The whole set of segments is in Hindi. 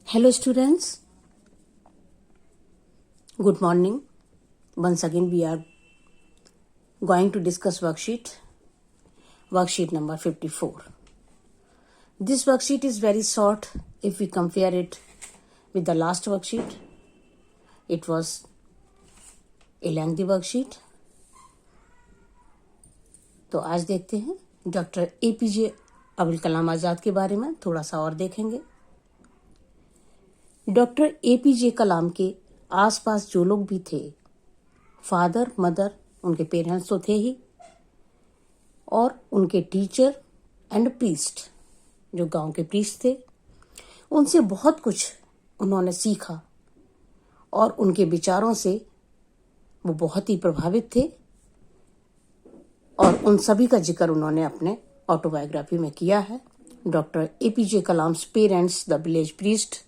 Hello students, good morning. Once again we are going to discuss worksheet number 54. This worksheet is very short if we compare it with the last worksheet. It was a lengthy worksheet. तो आज देखते हैं डॉक्टर APJ अब्दुल कलाम आज़ाद के बारे में थोड़ा सा और देखेंगे। डॉक्टर APJ कलाम के आसपास जो लोग भी थे, फादर मदर, उनके पेरेंट्स तो थे ही, और उनके टीचर एंड प्रीस्ट, जो गांव के प्रीस्ट थे, उनसे बहुत कुछ उन्होंने सीखा और उनके विचारों से वो बहुत ही प्रभावित थे और उन सभी का जिक्र उन्होंने अपने ऑटोबायोग्राफी में किया है। Doctor APJ Kalam's parents, the village priest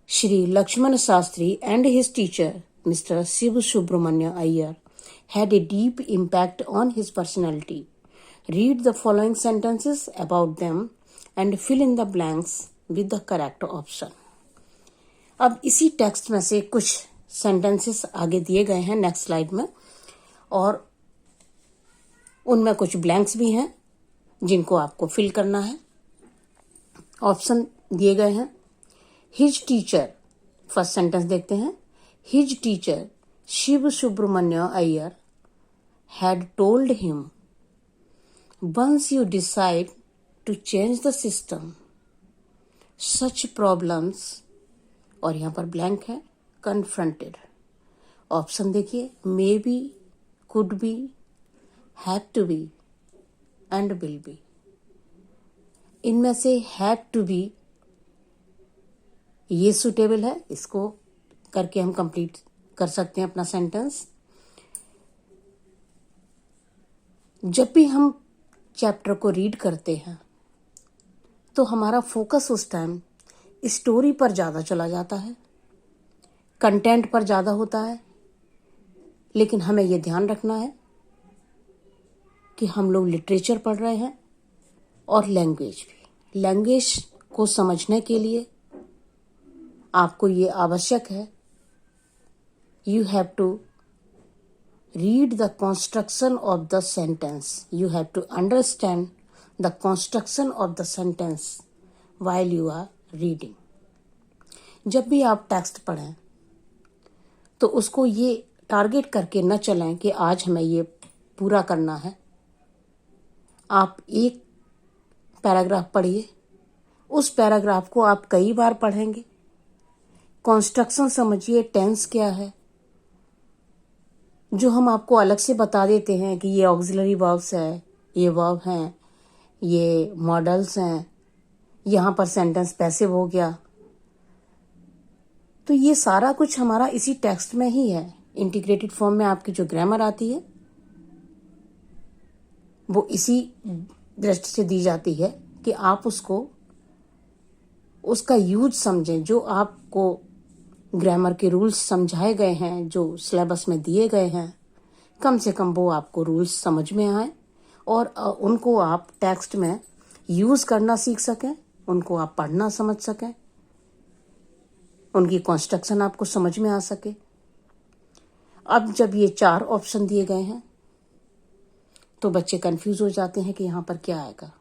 Shri Lakshmana Sastri and his teacher, Mr. Shiv Subramanya Iyer, had a deep impact on his personality. Read the following sentences about them and fill in the blanks with the correct option. अब इसी टेक्स्ट में से कुछ सेंटेंसेस आगे दिए गए हैं नेक्स्ट स्लाइड में, और उनमें कुछ ब्लैंक्स भी हैं जिनको आपको फिल करना है। ऑप्शन दिए गए हैं। हिज टीचर, फर्स्ट सेंटेंस देखते हैं। His teacher Shiva Subramania Iyer had told him, once you decide to change the system such problems, और यहां पर ब्लैंक है, कन्फ्रंटेड। ऑप्शन देखिए, may be, could be, had to be and will be. इनमें से हैड टू बी ये सुटेबल है, इसको करके हम कंप्लीट कर सकते हैं अपना सेंटेंस। जब भी हम चैप्टर को रीड करते हैं तो हमारा फोकस उस टाइम स्टोरी पर ज़्यादा चला जाता है, कंटेंट पर ज़्यादा होता है, लेकिन हमें ये ध्यान रखना है कि हम लोग लिटरेचर पढ़ रहे हैं और लैंग्वेज भी। लैंग्वेज को समझने के लिए आपको ये आवश्यक है, you have to read the construction of the sentence, you have to understand the construction of the sentence while you are reading. जब भी आप टेक्स्ट पढ़ें तो उसको ये टारगेट करके न चलें कि आज हमें ये पूरा करना है। आप एक पैराग्राफ पढ़िए, उस पैराग्राफ को आप कई बार पढ़ेंगे, कॉन्स्ट्रक्शन समझिए, टेंस क्या है, जो हम आपको अलग से बता देते हैं कि ये ऑक्सिलरी वर्ब्स है, ये वर्ब हैं, ये मॉडल्स हैं, यहाँ पर सेंटेंस पैसिव हो गया। तो ये सारा कुछ हमारा इसी टेक्स्ट में ही है। इंटीग्रेटेड फॉर्म में आपकी जो ग्रामर आती है वो इसी दृष्टि से दी जाती है कि आप उसका यूज समझें। जो आपको ग्रामर के रूल्स समझाए गए हैं, जो सिलेबस में दिए गए हैं, कम से कम वो आपको रूल्स समझ में आए और उनको आप टेक्स्ट में यूज करना सीख सकें, उनको आप पढ़ना समझ सकें, उनकी कंस्ट्रक्शन आपको समझ में आ सके। अब जब ये 4 ऑप्शन दिए गए हैं तो बच्चे कंफ्यूज हो जाते हैं कि यहाँ पर क्या आएगा।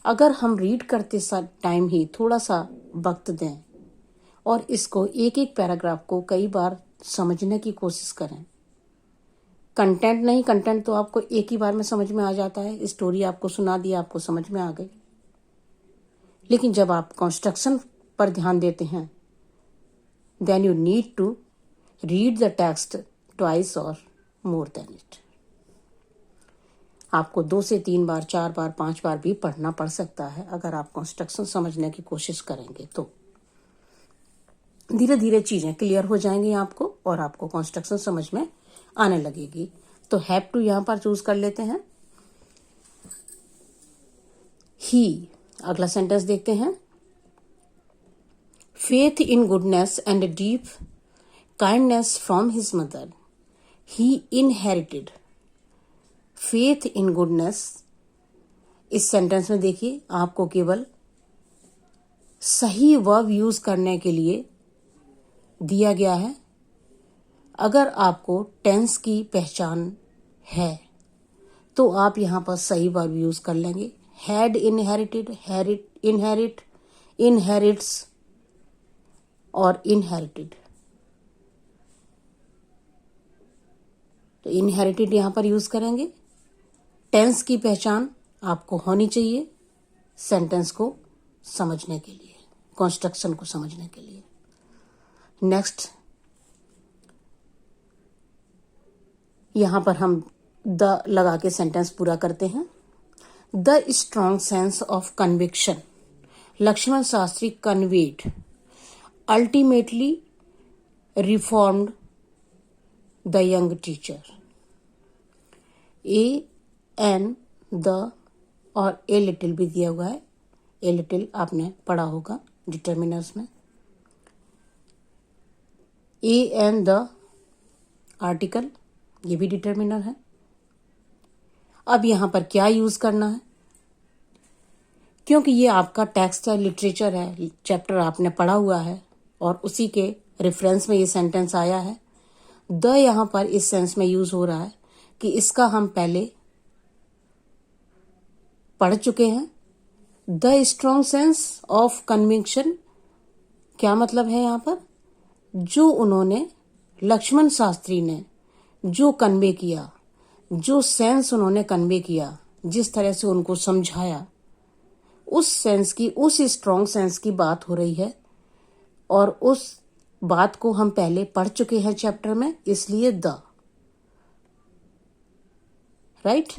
अगर हम रीड करते टाइम ही थोड़ा सा वक्त दें और इसको एक एक पैराग्राफ को कई बार समझने की कोशिश करें, कंटेंट नहीं, कंटेंट तो आपको एक ही बार में समझ में आ जाता है, स्टोरी आपको सुना दी, आपको समझ में आ गई। लेकिन जब आप कंस्ट्रक्शन पर ध्यान देते हैं, then you need to read the text twice और मोर देन इट। आपको 2 से 3 बार, 4 बार, 5 बार भी पढ़ना पड़ सकता है अगर आप कंस्ट्रक्शन समझने की कोशिश करेंगे। तो धीरे धीरे चीजें क्लियर हो जाएंगी आपको और आपको कंस्ट्रक्शन समझ में आने लगेगी। तो हैव टू यहां पर चूज कर लेते हैं। ही, अगला सेंटेंस देखते हैं। Faith in goodness and deep kindness from his mother, he inherited. Faith in goodness, इस सेंटेंस में देखिए आपको केवल सही वर्ब यूज करने के लिए दिया गया है। अगर आपको टेंस की पहचान है तो आप यहां पर सही वर्ब यूज कर लेंगे। हैड इनहेरिटेड, इनहेरिट, इनहेरिट्स और इनहेरिटेड। तो इनहेरिटेड यहां पर यूज करेंगे। टेंस की पहचान आपको होनी चाहिए सेंटेंस को समझने के लिए, कंस्ट्रक्शन को समझने के लिए। नेक्स्ट, यहां पर हम द लगा के सेंटेंस पूरा करते हैं। The strong sense of conviction Lakshmana Shastri conveyed ultimately reformed the young teacher. A an the और ए लिटिल भी दिया हुआ है। ए लिटिल आपने पढ़ा होगा डिटर्मिनर्स में। ए एन द आर्टिकल, ये भी डिटर्मिनर है। अब यहां पर क्या यूज करना है, क्योंकि ये आपका टेक्स्ट है, लिटरेचर है, चैप्टर आपने पढ़ा हुआ है और उसी के रेफरेंस में ये सेंटेंस आया है। द यहां पर इस सेंस में यूज हो रहा है कि इसका हम पहले पढ़ चुके हैं। The strong sense of conviction क्या मतलब है यहां पर, जो उन्होंने लक्ष्मण शास्त्री ने जो कन्वे किया, जो सेंस उन्होंने कन्वे किया, जिस तरह से उनको समझाया, उस सेंस की, उस स्ट्रॉन्ग सेंस की बात हो रही है और उस बात को हम पहले पढ़ चुके हैं चैप्टर में, इसलिए the right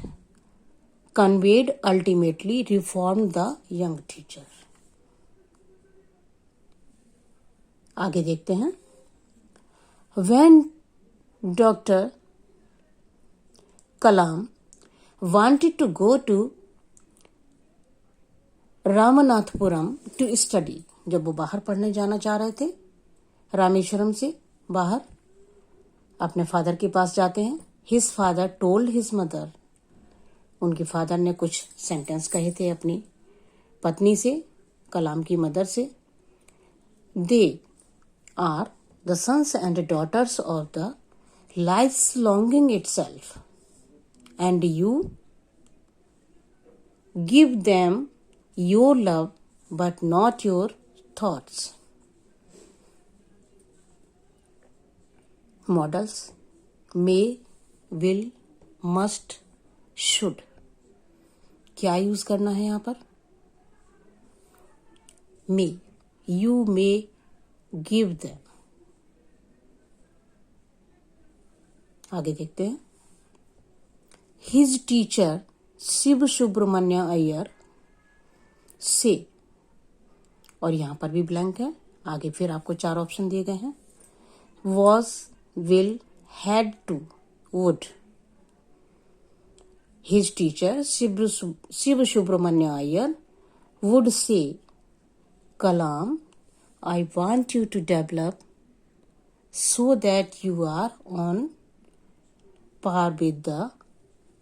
conveyed ultimately reform the young teacher. आगे देखते हैं। When doctor Kalam wanted to go to Ramanathapuram to study, जब वो बाहर पढ़ने जाना चाह रहे थे, रामेश्वरम से बाहर अपने फादर के पास जाते हैं। His father told his mother, उनके फादर ने कुछ सेंटेंस कहे थे अपनी पत्नी से, कलाम की मदर से। They are the sons and daughters of the life's longing itself and you give them your love but not your thoughts. Models may, will, must, should, क्या यूज करना है यहां पर, may, you may give them। आगे देखते हैं। His teacher शिव सुब्रमण्य अय्यर से, और यहां पर भी ब्लैंक है, आगे फिर आपको 4 ऑप्शन दिए गए हैं। was, will, had to, would। His teacher Shiv Subramania Iyer would say, Kalam, I want you to develop so that you are on par with the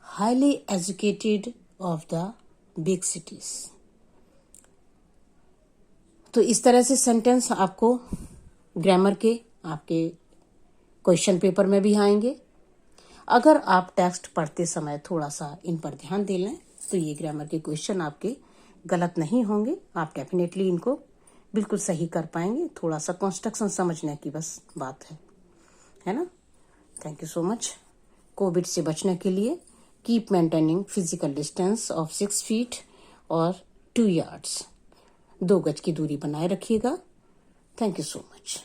highly educated of the big cities। तो इस तरह से सेंटेंस आपको ग्रामर के आपके क्वेश्चन पेपर में भी आएंगे। अगर आप टेक्स्ट पढ़ते समय थोड़ा सा इन पर ध्यान दे लें तो ये ग्रामर के क्वेश्चन आपके गलत नहीं होंगे, आप डेफिनेटली इनको बिल्कुल सही कर पाएंगे। थोड़ा सा कंस्ट्रक्शन समझने की बस बात है ना। Thank you so much. Covid से बचने के लिए keep maintaining physical distance of 6 feet और 2 yards, 2 गज की दूरी बनाए रखिएगा। Thank you so much.